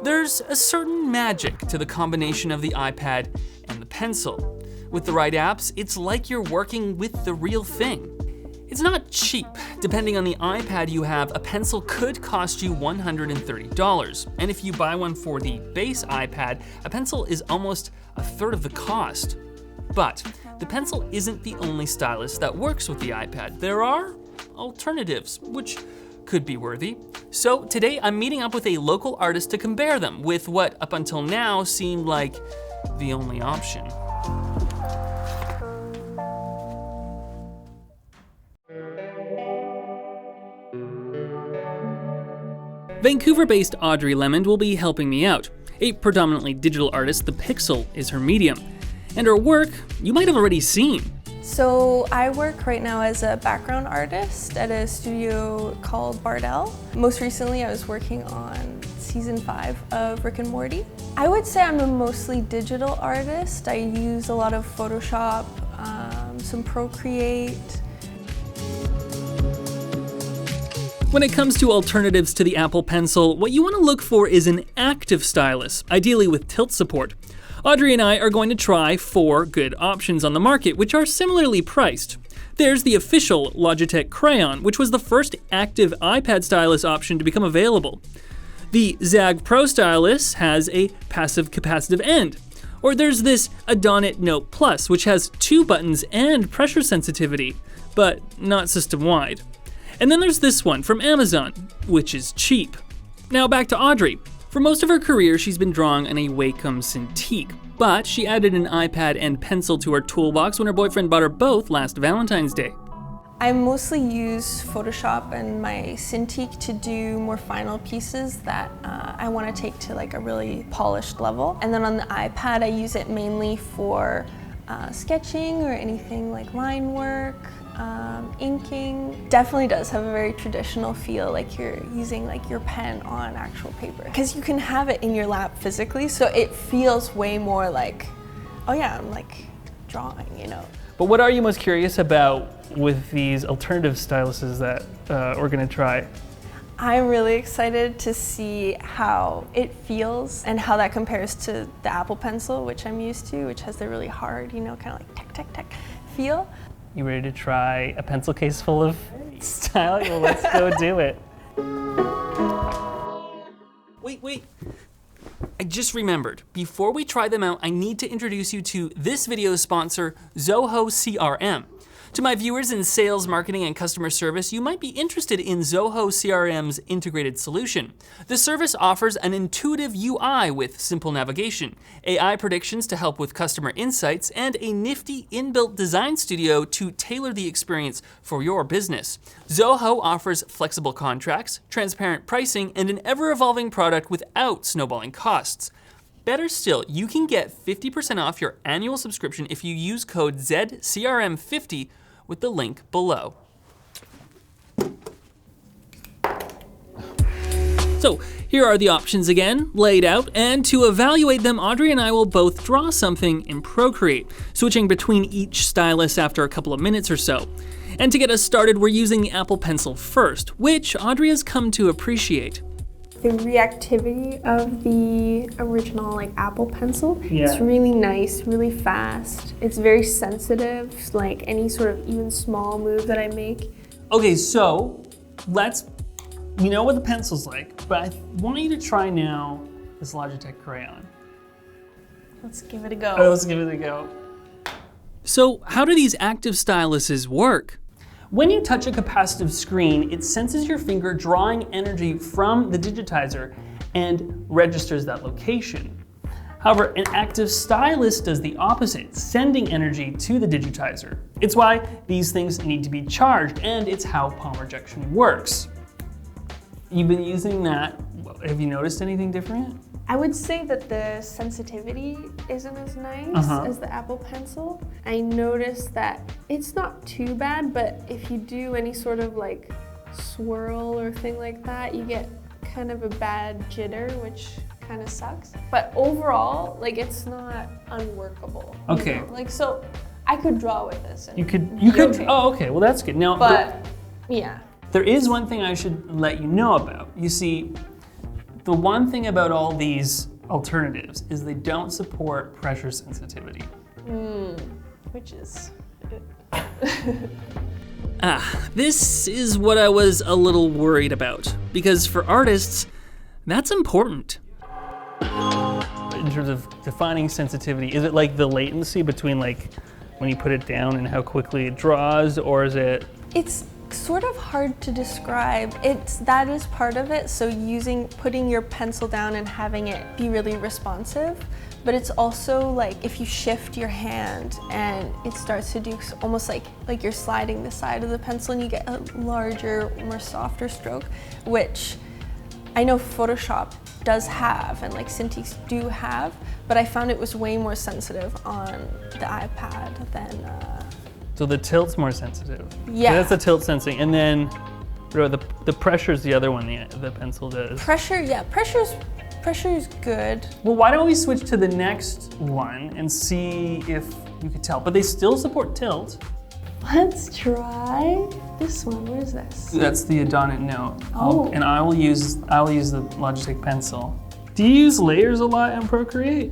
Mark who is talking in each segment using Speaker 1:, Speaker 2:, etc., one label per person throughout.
Speaker 1: There's a certain magic to the combination of the iPad and the pencil. With the right apps, it's like you're working with the real thing. It's not cheap. Depending on the iPad you have, a pencil could cost you $130. And if you buy one for the base iPad, a pencil is almost a third of the cost. But the pencil isn't the only stylus that works with the iPad. There are alternatives, which could be worthy. So today I'm meeting up with a local artist to compare them with what up until now seemed like the only option. Vancouver-based Audrey Lemond will be helping me out. A predominantly digital artist, the pixel is her medium. And her work, you might have already seen.
Speaker 2: So I work right now as a background artist at a studio called Bardell. Most recently I was working on season 5 of Rick and Morty. I would say I'm a mostly digital artist. I use a lot of Photoshop, some Procreate.
Speaker 1: When it comes to alternatives to the Apple Pencil, what you want to look for is an active stylus, ideally with tilt support. Audrey and I are going to try 4 good options on the market, which are similarly priced. There's the official Logitech Crayon, which was the first active iPad stylus option to become available. The Zag Pro stylus has a passive capacitive end. Or there's this Adonit Note Plus, which has 2 buttons and pressure sensitivity, but not system-wide. And then there's this one from Amazon, which is cheap. Now back to Audrey. For most of her career, she's been drawing on a Wacom Cintiq, but she added an iPad and pencil to her toolbox when her boyfriend bought her both last Valentine's Day.
Speaker 2: I mostly use Photoshop and my Cintiq to do more final pieces that I want to take to like a really polished level. And then on the iPad, I use it mainly for sketching or anything like line work. Inking definitely does have a very traditional feel, like you're using like your pen on actual paper. Because you can have it in your lap physically, so it feels way more like, oh yeah, I'm like drawing, you know.
Speaker 3: But what are you most curious about with these alternative styluses that we're gonna try?
Speaker 2: I'm really excited to see how it feels and how that compares to the Apple Pencil, which I'm used to, which has the really hard, you know, kind of like tech, tech, tech feel.
Speaker 3: You ready to try a pencil case full of styling? Well, let's go do it.
Speaker 1: Wait. I just remembered. Before we try them out, I need to introduce you to this video's sponsor, Zoho CRM. To my viewers in sales, marketing, and customer service, you might be interested in Zoho CRM's integrated solution. The service offers an intuitive UI with simple navigation, AI predictions to help with customer insights, and a nifty inbuilt design studio to tailor the experience for your business. Zoho offers flexible contracts, transparent pricing, and an ever-evolving product without snowballing costs. Better still, you can get 50% off your annual subscription if you use code ZCRM50 with the link below. So here are the options again, laid out, and to evaluate them, Audrey and I will both draw something in Procreate, switching between each stylus after a couple of minutes or so. And to get us started, we're using the Apple Pencil first, which Audrey has come to appreciate.
Speaker 2: The reactivity of the original like Apple Pencil,
Speaker 3: Yeah.
Speaker 2: It's really nice, really fast. It's very sensitive, like any sort of even small move that I make.
Speaker 3: Okay, so we know what the pencil's like, but I want you to try now this Logitech Crayon.
Speaker 2: Let's give it a go.
Speaker 3: Let's give it a go.
Speaker 1: So how do these active styluses work?
Speaker 3: When you touch a capacitive screen, it senses your finger drawing energy from the digitizer and registers that location. However, an active stylus does the opposite, sending energy to the digitizer. It's why these things need to be charged, and it's how palm rejection works. You've been using that. Have you noticed anything different?
Speaker 2: I would say that the sensitivity isn't as nice as the Apple Pencil. I noticed that it's not too bad, but if you do any sort of like swirl or thing like that, you get kind of a bad jitter, which kind of sucks. But overall, like it's not unworkable.
Speaker 3: Okay.
Speaker 2: You know? Like so, I could draw with this. And
Speaker 3: You could.
Speaker 2: okay.
Speaker 3: Oh, okay. Well, that's good. Now,
Speaker 2: But yeah.
Speaker 3: there is one thing I should let you know about. You see, The one thing about all these alternatives is they don't support pressure sensitivity.
Speaker 2: Which is
Speaker 1: This is what I was a little worried about, because for artists, that's important.
Speaker 3: In terms of defining sensitivity, is it like the latency between like when you put it down and how quickly it draws, or is it?
Speaker 2: It's sort of hard to describe. That is part of it. So putting your pencil down and having it be really responsive, but it's also like if you shift your hand and it starts to do almost like you're sliding the side of the pencil and you get a larger, more softer stroke, which I know Photoshop does have and like Cintiq do have, but I found it was way more sensitive on the iPad than
Speaker 3: So the tilt's more sensitive.
Speaker 2: Yeah.
Speaker 3: That's the tilt sensing, and then the pressure's the other one the pencil does.
Speaker 2: pressure. Yeah, pressure is good.
Speaker 3: Well, why don't we switch to the next one and see if you could tell? But they still support tilt.
Speaker 2: Let's try this one. What is this?
Speaker 3: That's the Adonit Note.
Speaker 2: Oh.
Speaker 3: And I will use the Logitech Pencil. Do you use layers a lot in Procreate?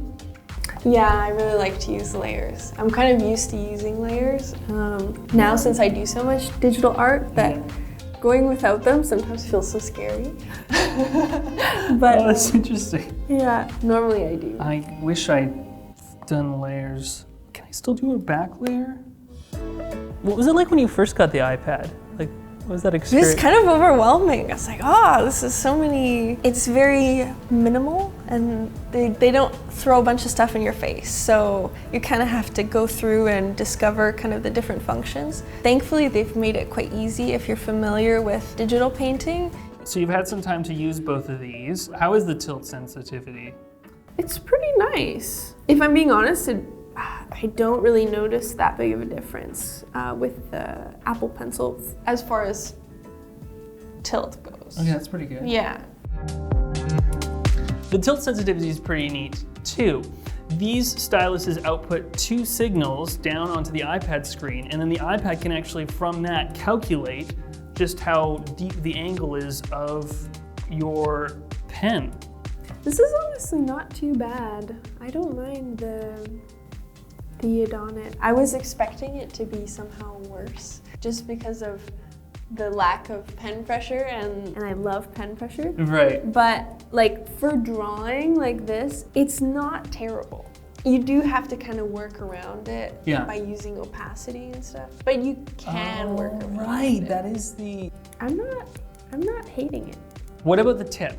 Speaker 2: Yeah, I really like to use layers. I'm kind of used to using layers. Now since I do so much digital art that going without them sometimes feels so scary. But
Speaker 3: Oh, that's interesting.
Speaker 2: yeah, normally I do.
Speaker 3: I wish I'd done layers. Can I still do a back layer? What was it like when you first got the iPad? Like, what was that
Speaker 2: It was
Speaker 3: experience?
Speaker 2: kind of overwhelming. I was like, this is so many. It's very minimal and they don't throw a bunch of stuff in your face. So you kind of have to go through and discover kind of the different functions. Thankfully, they've made it quite easy if you're familiar with digital painting.
Speaker 3: So you've had some time to use both of these. How is the tilt sensitivity?
Speaker 2: It's pretty nice. If I'm being honest, I don't really notice that big of a difference with the Apple Pencil as far as tilt goes.
Speaker 3: Okay, that's pretty good.
Speaker 2: Yeah.
Speaker 3: The tilt sensitivity is pretty neat too. These styluses output 2 signals down onto the iPad screen, and then the iPad can actually, from that, calculate just how deep the angle is of your pen.
Speaker 2: This is honestly not too bad. I don't mind the Adonit. I was expecting it to be somehow worse just because of the lack of pen pressure and I love pen pressure.
Speaker 3: Right.
Speaker 2: But like for drawing like this, it's not terrible. You do have to kind of work around it by using opacity and stuff, but you can work around it.
Speaker 3: That is the...
Speaker 2: I'm not hating it.
Speaker 3: What about the tip?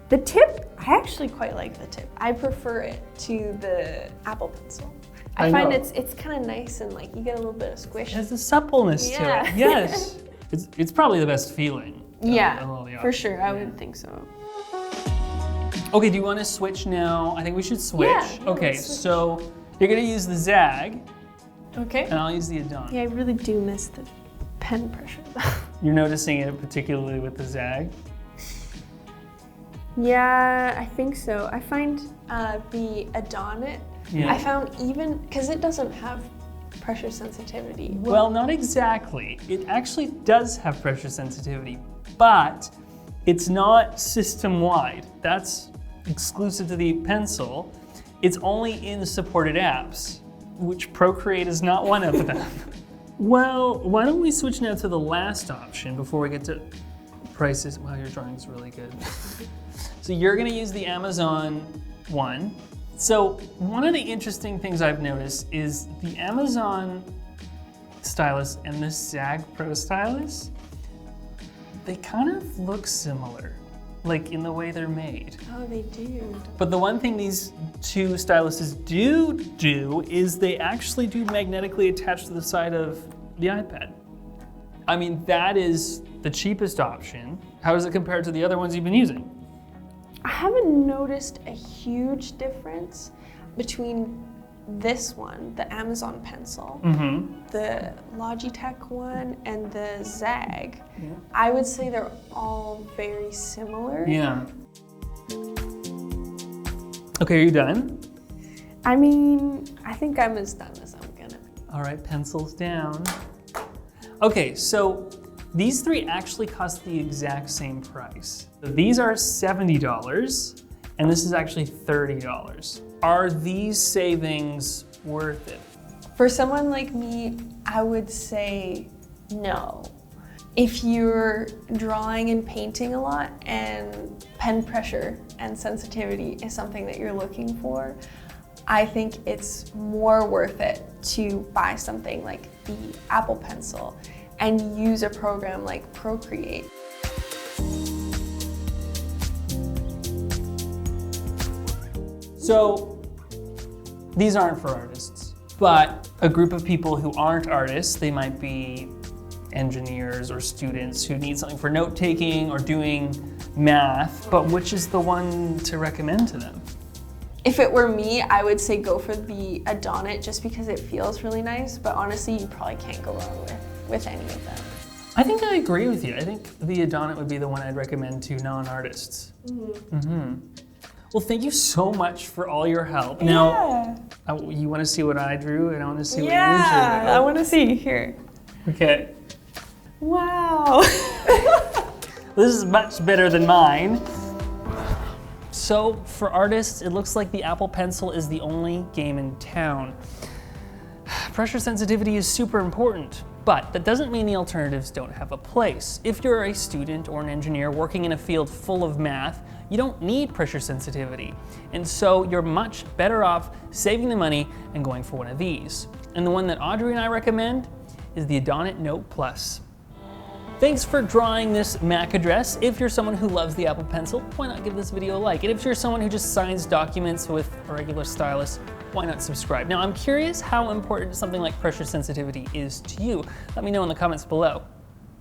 Speaker 2: The tip, I actually quite like the tip. I prefer it to the Apple Pencil. I find
Speaker 3: know.
Speaker 2: it's kind of nice and like you get a little bit of squish.
Speaker 3: It has a suppleness to it. Yes. It's probably the best feeling.
Speaker 2: Yeah,
Speaker 3: of all the
Speaker 2: for
Speaker 3: options.
Speaker 2: sure. I would think so.
Speaker 3: Okay, do you want to switch now? I think we should switch.
Speaker 2: Yeah,
Speaker 3: Okay,
Speaker 2: let's switch.
Speaker 3: so you're gonna use the Zag,
Speaker 2: Okay.
Speaker 3: and I'll use the Adonit.
Speaker 2: Yeah, I really do miss the pen pressure.
Speaker 3: You're noticing it particularly with the Zag?
Speaker 2: Yeah, I think so. I find the Adonit,
Speaker 3: Yeah.
Speaker 2: I found even, because it doesn't have pressure sensitivity.
Speaker 3: Well, not exactly. It actually does have pressure sensitivity, but it's not system-wide. That's exclusive to the pencil. It's only in supported apps, which Procreate is not one of them. Well, why don't we switch now to the last option before we get to prices. Wow, your drawing's really good. So you're gonna use the Amazon one. So one of the interesting things I've noticed is the Amazon stylus and the Zag Pro stylus, they kind of look similar, like in the way they're made.
Speaker 2: Oh, they do.
Speaker 3: But the one thing these 2 styluses do is they actually do magnetically attach to the side of the iPad. I mean, that is the cheapest option. How does it compare to the other ones you've been using?
Speaker 2: I haven't noticed a huge difference between this one, the Amazon Pencil, the Logitech one, and the Zag.
Speaker 3: Yeah.
Speaker 2: I would say they're all very similar.
Speaker 3: Yeah. Okay, are you done?
Speaker 2: I mean, I think I'm as done as I'm gonna be.
Speaker 3: All right, pencils down. Okay, so These three actually cost the exact same price. So these are $70, and this is actually $30. Are these savings worth it?
Speaker 2: For someone like me, I would say no. If you're drawing and painting a lot and pen pressure and sensitivity is something that you're looking for, I think it's more worth it to buy something like the Apple Pencil and use a program like Procreate.
Speaker 3: So these aren't for artists, but a group of people who aren't artists, they might be engineers or students who need something for note-taking or doing math, but which is the one to recommend to them?
Speaker 2: If it were me, I would say go for the Adonit just because it feels really nice, but honestly, you probably can't go wrong with any of them.
Speaker 3: I think I agree with you. I think the Adonit would be the one I'd recommend to non-artists. Well, thank you so much for all your help. Now, you want to see what I drew, and I want to see what you drew.
Speaker 2: I want to see. Here.
Speaker 3: Okay.
Speaker 2: Wow.
Speaker 3: This is much better than mine. So for artists, it looks like the Apple Pencil is the only game in town. Pressure sensitivity is super important, but that doesn't mean the alternatives don't have a place. If you're a student or an engineer working in a field full of math, you don't need pressure sensitivity. And so you're much better off saving the money and going for one of these. And the one that Audrey and I recommend is the Adonit Note Plus. Thanks for drawing this MAC address. If you're someone who loves the Apple Pencil, why not give this video a like? And if you're someone who just signs documents with a regular stylus, why not subscribe? Now, I'm curious how important something like pressure sensitivity is to you. Let me know in the comments below.